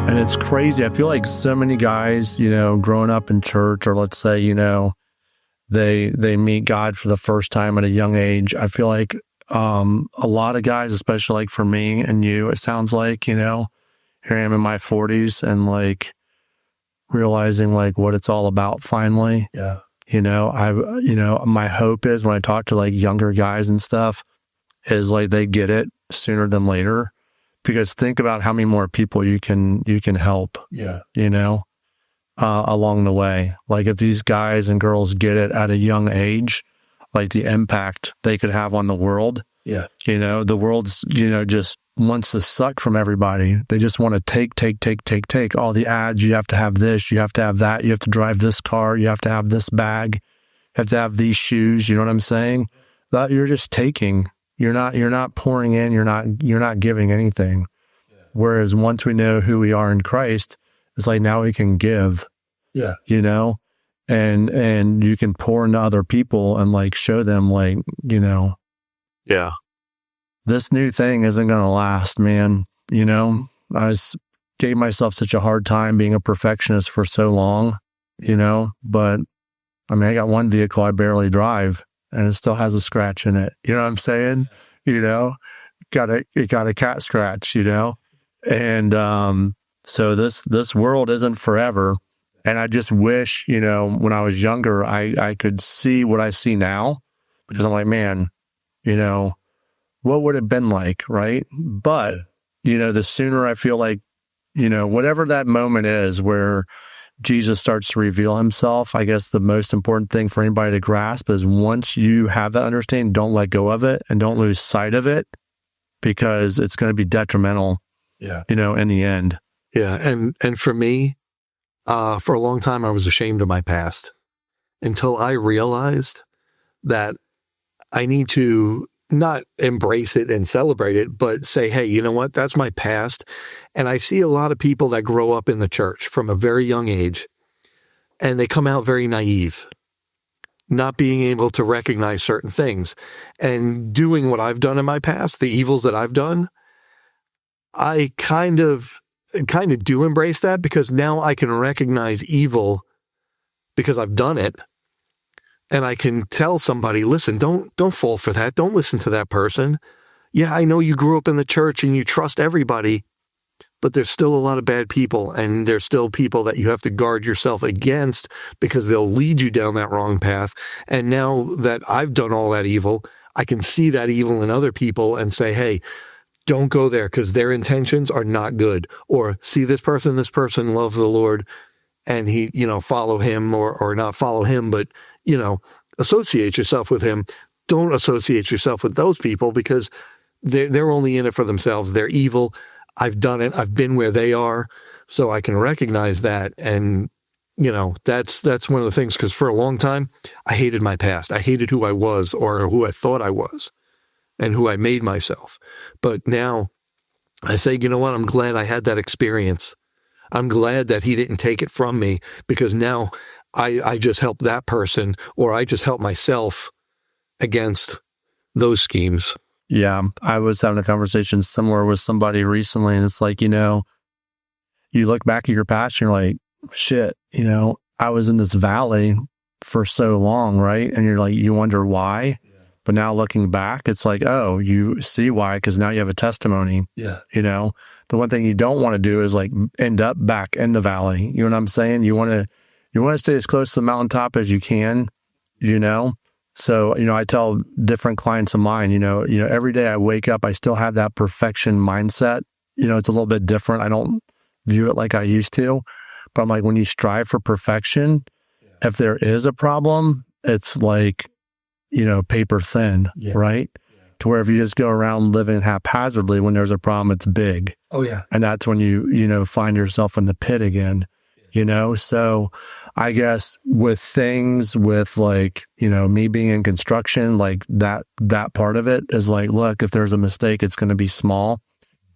And it's crazy. I feel like so many guys, growing up in church, or let's say, they meet God for the first time at a young age. I feel like a lot of guys, especially like for me and you, it sounds like, here I am in my 40s and like realizing like what it's all about finally. Yeah. My hope is when I talk to like younger guys and stuff is like they get it sooner than later. Because think about how many more people you can help, Yeah. Along the way. Like if these guys and girls get it at a young age, like the impact they could have on the world. Yeah. The world's, just wants to suck from everybody. They just want to take all the ads. You have to have this, you have to have that, you have to drive this car, you have to have this bag, you have to have these shoes. You know what I'm saying? That you're just taking. You're not pouring in, you're not giving anything. Yeah. Whereas once we know who we are in Christ, it's like now we can give. Yeah. And you can pour into other people and like show them like, yeah, this new thing isn't going to last, man. Gave myself such a hard time being a perfectionist for so long, but I mean, I got one vehicle I barely drive. And it still has a scratch in it. You know what I'm saying? It got a cat scratch, And so this world isn't forever. And I just wish, when I was younger, I could see what I see now. Because I'm like, man, what would it have been like, right? But, the sooner I feel like, whatever that moment is where Jesus starts to reveal himself, I guess the most important thing for anybody to grasp is once you have that understanding, don't let go of it and don't lose sight of it because it's going to be detrimental, in the end. Yeah. And for me, for a long time, I was ashamed of my past until I realized that I need to not embrace it and celebrate it, but say, hey, you know what? That's my past. And I see a lot of people that grow up in the church from a very young age, and they come out very naive, not being able to recognize certain things and doing what I've done in my past, the evils that I've done. I kind of do embrace that because now I can recognize evil because I've done it. And I can tell somebody, listen, don't fall for that. Don't listen to that person. Yeah, I know you grew up in the church and you trust everybody, but there's still a lot of bad people, and there's still people that you have to guard yourself against because they'll lead you down that wrong path. And now that I've done all that evil, I can see that evil in other people and say, hey, don't go there because their intentions are not good. Or see this person loves the Lord and he, follow him or not follow him, but associate yourself with him. Don't associate yourself with those people because they're only in it for themselves. They're evil. I've done it. I've been where they are. So I can recognize that. And, that's one of the things, because for a long time, I hated my past. I hated who I was or who I thought I was and who I made myself. But now I say, you know what? I'm glad I had that experience. I'm glad that he didn't take it from me because now I just help that person or I just help myself against those schemes. Yeah. I was having a conversation similar with somebody recently, and it's like, you look back at your past and you're like, shit, I was in this valley for so long, right? And you're like, you wonder why. Yeah. But now looking back, it's like, oh, you see why, because now you have a testimony. Yeah. The one thing you don't want to do is like end up back in the valley. You know what I'm saying? You want to stay as close to the mountaintop as you can, So, I tell different clients of mine, every day I wake up, I still have that perfection mindset. It's a little bit different. I don't view it like I used to, but I'm like, when you strive for perfection, if there is a problem, it's like, paper thin, right? To where if you just go around living haphazardly, when there's a problem, it's big. Oh, yeah. And that's when you find yourself in the pit again, So I guess with things with like, me being in construction, like that part of it is like, look, if there's a mistake, it's going to be small.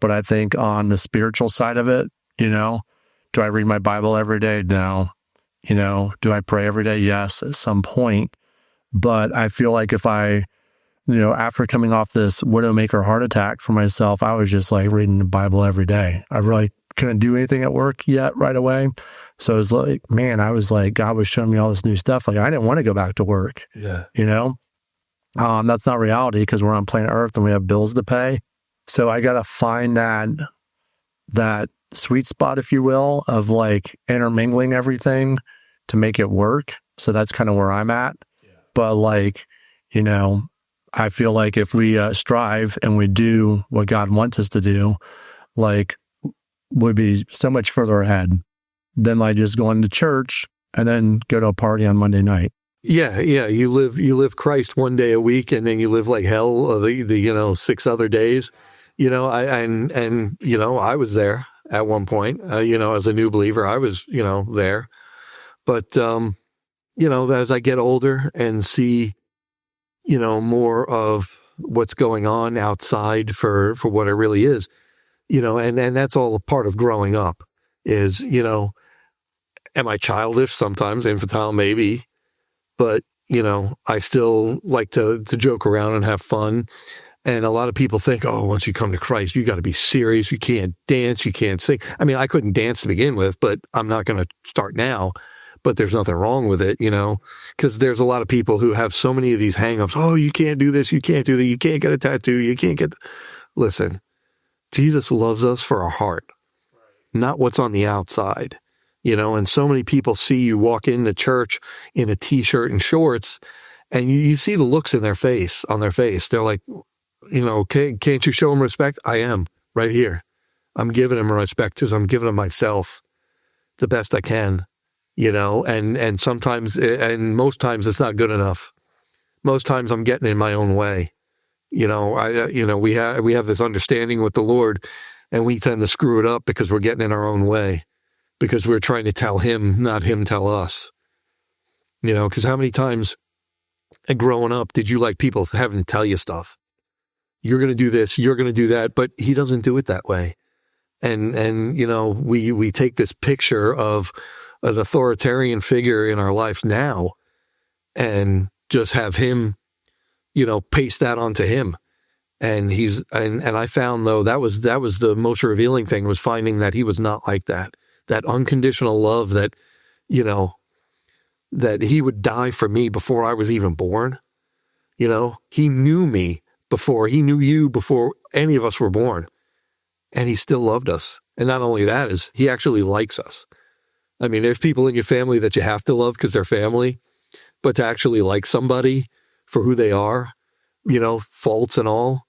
But I think on the spiritual side of it, do I read my Bible every day? No. Do I pray every day? Yes, at some point. But I feel like if I, after coming off this Widowmaker heart attack for myself, I was just like reading the Bible every day. I couldn't do anything at work yet right away. So it was like, man, I was like, God was showing me all this new stuff. Like I didn't want to go back to work, Yeah. you know? That's not reality because we're on planet Earth and we have bills to pay. So I got to find that sweet spot, if you will, of like intermingling everything to make it work. So that's kind of where I'm at. Yeah. But like, you know, I feel like if we strive and we do what God wants us to do, like would be so much further ahead than like just going to church and then go to a party on Monday night. Yeah. You live Christ one day a week, and then you live like hell the 6 other days. You know, I was there at one point. As a new believer, I was there. But as I get older and see more of what's going on outside for what it really is, and that's all a part of growing up is, am I childish sometimes, infantile maybe, but, I still like to joke around and have fun. And a lot of people think, oh, once you come to Christ, you got to be serious. You can't dance. You can't sing. I mean, I couldn't dance to begin with, but I'm not going to start now. But there's nothing wrong with it, because there's a lot of people who have so many of these hangups. Oh, you can't do this. You can't do that. You can't get a tattoo. You can't get. Listen, Jesus loves us for our heart, not what's on the outside, and so many people see you walk into church in a t-shirt and shorts, and you see the looks on their face. They're like, can't you show them respect? I am right here. I'm giving them respect because I'm giving them myself the best I can. And sometimes, and most times it's not good enough. Most times I'm getting in my own way. We have this understanding with the Lord, and we tend to screw it up because we're getting in our own way, because we're trying to tell him, not him tell us. Because how many times growing up did you like people having to tell you stuff? You're going to do this, you're going to do that, but he doesn't do it that way. And we take this picture of an authoritarian figure in our life now and just have him, paste that onto him. And and I found though, that was the most revealing thing, was finding that he was not like that unconditional love that, that he would die for me before I was even born. He knew me before he knew you, before any of us were born, and he still loved us. And not only that, is he actually likes us. I mean, there's people in your family that you have to love because they're family, but to actually like somebody for who they are, faults and all,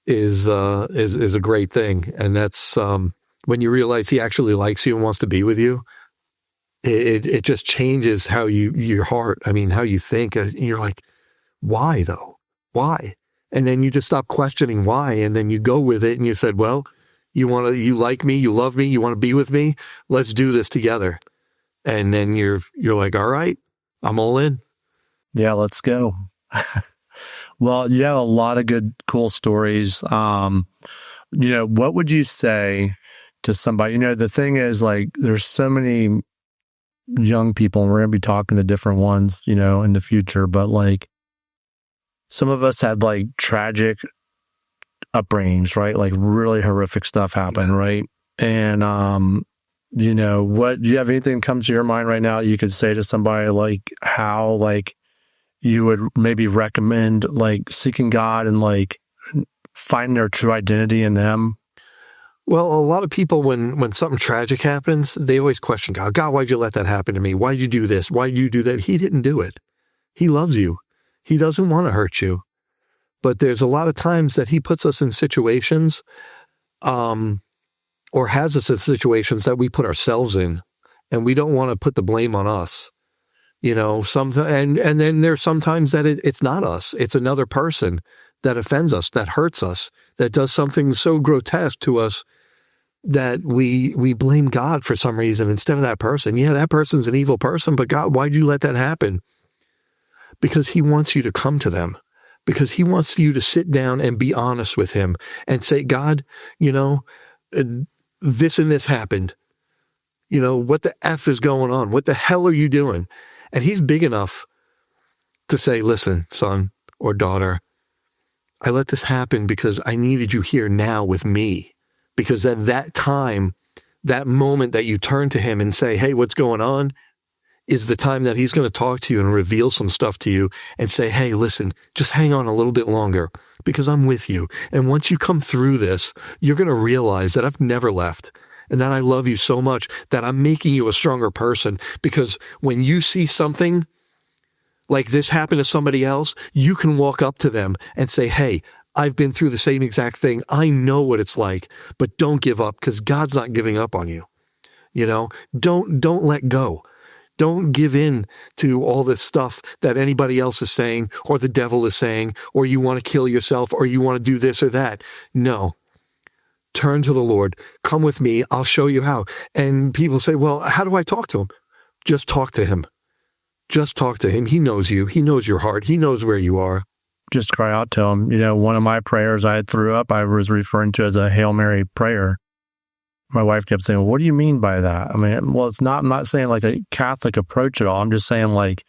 is a great thing. And that's when you realize he actually likes you and wants to be with you. It just changes how your heart. I mean, how you think. You're like, why though? Why? And then you just stop questioning why, and then you go with it. And you said, well, you like me, you love me, you want to be with me. Let's do this together. And then you're like, all right, I'm all in. Yeah, let's go. Well, you have a lot of good, cool stories. What would you say to somebody? The thing is, like, there's so many young people, and we're going to be talking to different ones, in the future, but like, some of us had like tragic upbringings, right? Like really horrific stuff happened, right? And, what do you have anything come to your mind right now you could say to somebody, like how like you would maybe recommend like seeking God and like finding their true identity in them? Well, a lot of people, when something tragic happens, they always question God. God, why'd you let that happen to me? Why'd you do this? Why'd you do that? He didn't do it. He loves you. He doesn't want to hurt you. But there's a lot of times that he puts us in situations, or has us in situations that we put ourselves in, and we don't want to put the blame on us. And then there's sometimes that it's not us. It's another person that offends us, that hurts us, that does something so grotesque to us that we blame God for some reason instead of that person. Yeah, that person's an evil person, but God, why'd you let that happen? Because he wants you to come to them, because he wants you to sit down and be honest with him and say, God, this and this happened. What the F is going on? What the hell are you doing? And he's big enough to say, listen, son or daughter, I let this happen because I needed you here now with me. Because at that time, that moment that you turn to him and say, hey, what's going on, is the time that he's going to talk to you and reveal some stuff to you and say, hey, listen, just hang on a little bit longer because I'm with you. And once you come through this, you're going to realize that I've never left and that I love you so much that I'm making you a stronger person, because when you see something like this happen to somebody else, you can walk up to them and say, hey, I've been through the same exact thing. I know what it's like, but don't give up, because God's not giving up on you. You know, don't let go. Don't give in to all this stuff that anybody else is saying, or the devil is saying, or you want to kill yourself, or you want to do this or that. No. Turn to the Lord. Come with me. I'll show you how. And people say, well, how do I talk to him? Just talk to him. Just talk to him. He knows you. He knows your heart. He knows where you are. Just cry out to him. You know, one of my prayers I threw up, I was referring to as a Hail Mary prayer. My wife kept saying, well, what do you mean by that? I mean, well, I'm not saying like a Catholic approach at all. I'm just saying like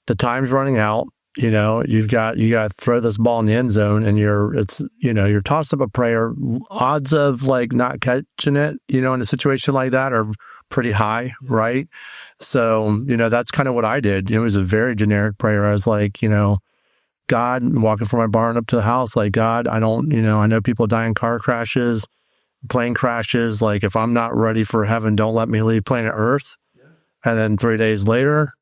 the time's running out. You know, you got to throw this ball in the end zone, and you're tossed up a prayer. Odds of like not catching it, you know, in a situation like that are pretty high, right? So, you know, that's kind of what I did. It was a very generic prayer. I was like, you know, God, walking from my barn up to the house, like, God, I know people die in car crashes, plane crashes. Like, if I'm not ready for heaven, don't let me leave planet Earth. Yeah. And then 3 days later,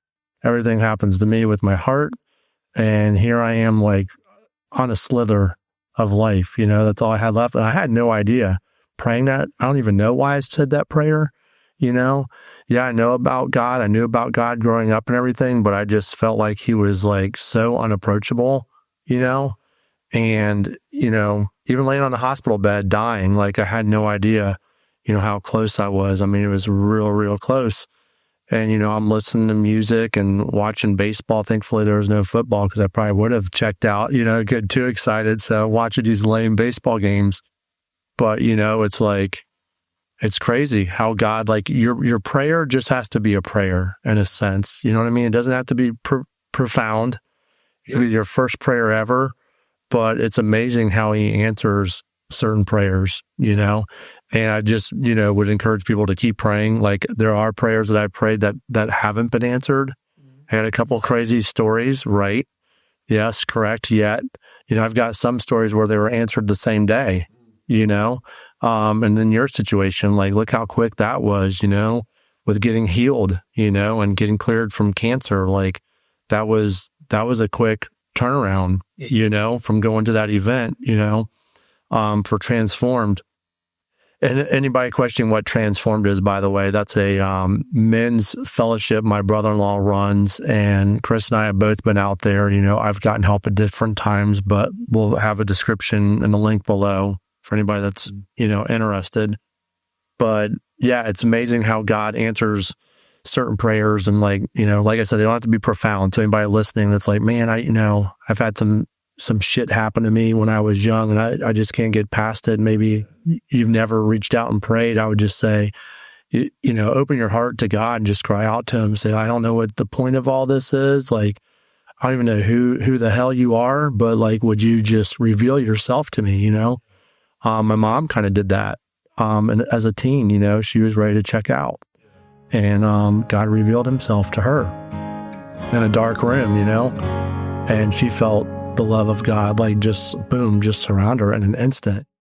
everything happens to me with my heart. And here I am, like, on a slither of life. You know, that's all I had left. And I had no idea praying that. I don't even know why I said that prayer. You know, yeah, I know about God. I knew about God growing up and everything, but I just felt like he was like so unapproachable, you know, and, you know, even laying on the hospital bed dying, like I had no idea, you know, how close I was. I mean, it was real close. And, you know, I'm listening to music and watching baseball. Thankfully, there was no football, because I probably would have checked out, you know, get too excited. So watching these lame baseball games. But, you know, it's like, it's crazy how God, like your prayer just has to be a prayer in a sense. You know what I mean? It doesn't have to be profound. It was your first prayer ever, but it's amazing how he answers certain prayers, you know? And I just, you know, would encourage people to keep praying. Like, there are prayers that I prayed that haven't been answered. I had a couple of crazy stories, right? Yes, correct. Yet, you know, I've got some stories where they were answered the same day, you know? And in your situation, like, look how quick that was, you know, with getting healed, you know, and getting cleared from cancer. Like, that was a quick turnaround, you know, from going to that event, you know, for Transformed. And anybody questioning what Transformed is, by the way, that's a men's fellowship my brother-in-law runs, and Chris and I have both been out there. You know, I've gotten help at different times, but we'll have a description and a link below for anybody that's, you know, interested. But yeah, it's amazing how God answers certain prayers. And like, you know, like I said, they don't have to be profound. So anybody listening that's like, man, I've had some shit happen to me when I was young, and I just can't get past it. Maybe you've never reached out and prayed. I would just say, you know, open your heart to God and just cry out to him. Say, I don't know what the point of all this is. Like, I don't even know who the hell you are, but like, would you just reveal yourself to me, you know? My mom kind of did that. And as a teen, you know, she was ready to check out, and God revealed himself to her in a dark room, you know, and she felt the love of God, like, just boom, just surround her in an instant.